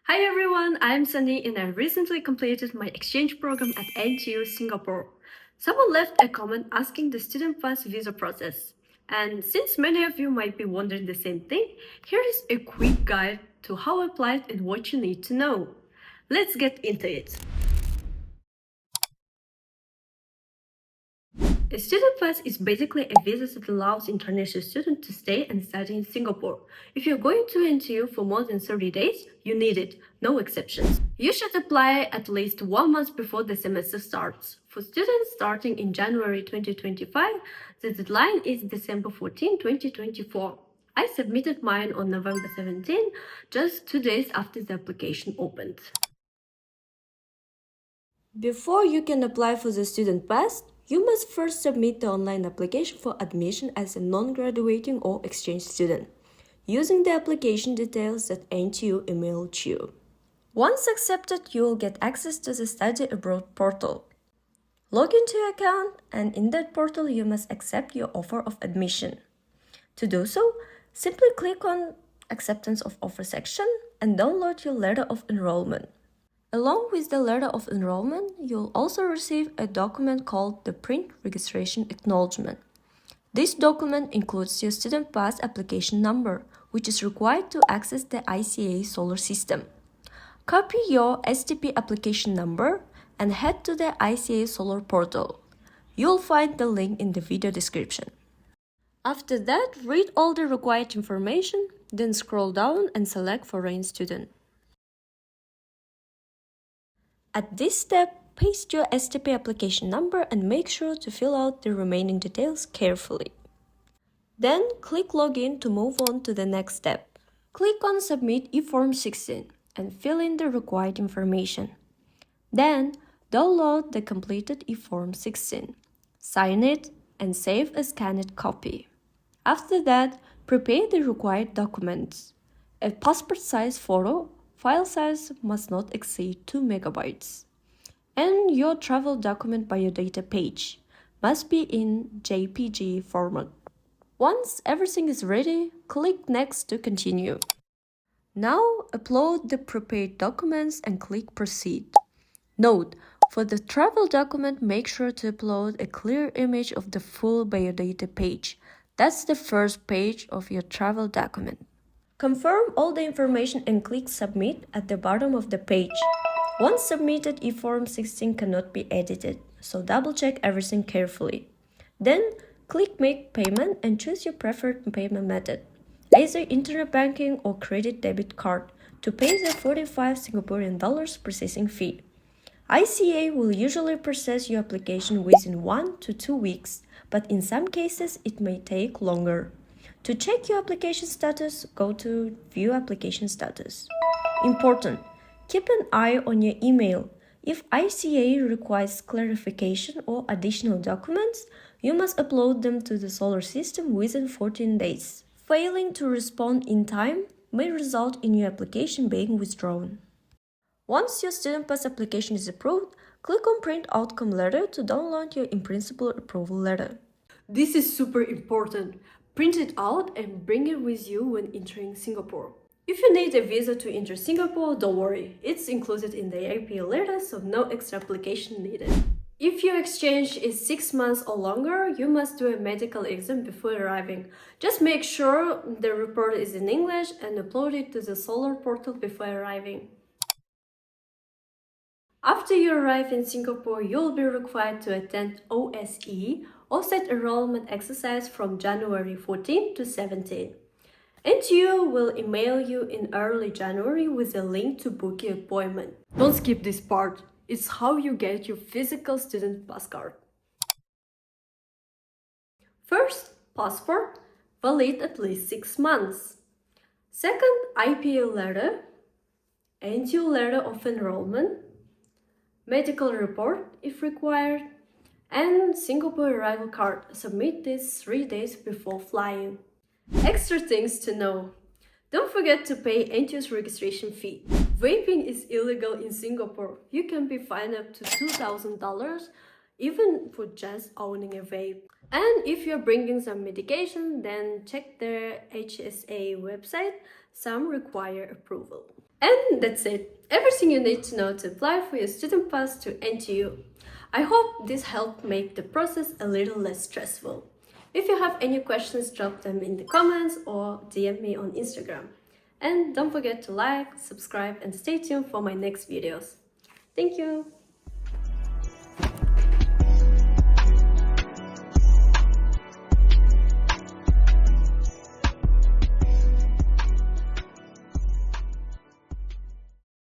Hi everyone, I'm Sunny and I recently completed my exchange program at NTU Singapore. Someone left a comment asking the student pass visa process. And since many of you might be wondering the same thing, here is a quick guide to how I applied and what you need to know. Let's get into it. A student pass is basically a visa that allows international students to stay and study in Singapore. If you're going to NTU for more than 30 days, you need it, no exceptions. You should apply at least 1 month before the semester starts. For students starting in January 2025, the deadline is December 14, 2024. I submitted mine on November 17, just 2 days after the application opened. Before you can apply for the student pass, you must first submit the online application for admission as a non-graduating or exchange student, using the application details that NTU emailed you. Once accepted, you will get access to the Study Abroad portal. Log into your account, and in that portal, you must accept your offer of admission. To do so, simply click on Acceptance of Offer section and download your letter of enrollment. Along with the letter of enrollment, you'll also receive a document called the Print Registration Acknowledgement. This document includes your student pass application number, which is required to access the ICA SOLAR system. Copy your STP application number and head to the ICA SOLAR portal. You'll find the link in the video description. After that, read all the required information, then scroll down and select Foreign Student. At this step, paste your STP application number and make sure to fill out the remaining details carefully. Then, click Login to move on to the next step. Click on Submit e-Form 16 and fill in the required information. Then, download the completed e-Form 16, sign it, and save a scanned copy. After that, prepare the required documents. A passport-size photo. File size must not exceed 2 megabytes. And your travel document biodata page must be in JPG format. Once everything is ready, click Next to continue. Now upload the prepared documents and click Proceed. Note, for the travel document, make sure to upload a clear image of the full biodata page. That's the first page of your travel document. Confirm all the information and click Submit at the bottom of the page. Once submitted, e-Form 16 cannot be edited, so double-check everything carefully. Then, click Make Payment and choose your preferred payment method, either internet banking or credit debit card, to pay the 45 Singaporean dollars processing fee. ICA will usually process your application within 1 to 2 weeks, but in some cases it may take longer. To check your application status, go to View Application Status. Important: keep an eye on your email. If ICA requires clarification or additional documents, you must upload them to the SOLAR system within 14 days. Failing to respond in time may result in your application being withdrawn. Once your student pass application is approved, click on Print Outcome Letter to download your in-principle approval letter. This is super important. Print it out and bring it with you when entering Singapore. If you need a visa to enter Singapore, don't worry. It's included in the APA letter, so no extra application needed. If your exchange is 6 months or longer, you must do a medical exam before arriving. Just make sure the report is in English and upload it to the SOLAR portal before arriving. After you arrive in Singapore, you'll be required to attend OSE, Offset Enrollment Exercise, from January 14 to 17. NTU will email you in early January with a link to book your appointment. Don't skip this part. It's how you get your physical student pass card. First, passport, valid at least 6 months. Second, IPA letter, NTU letter of enrollment, medical report if required, and Singapore arrival card. Submit this 3 days before flying. Extra things to know. Don't forget to pay NTU's registration fee. Vaping is illegal in Singapore. You can be fined up to $2,000 even for just owning a vape. And if you're bringing some medication, then check their HSA website. Some require approval. And that's it. Everything you need to know to apply for your student pass to NTU. I hope this helped make the process a little less stressful. If you have any questions, drop them in the comments or DM me on Instagram. And don't forget to like, subscribe, and stay tuned for my next videos. Thank you!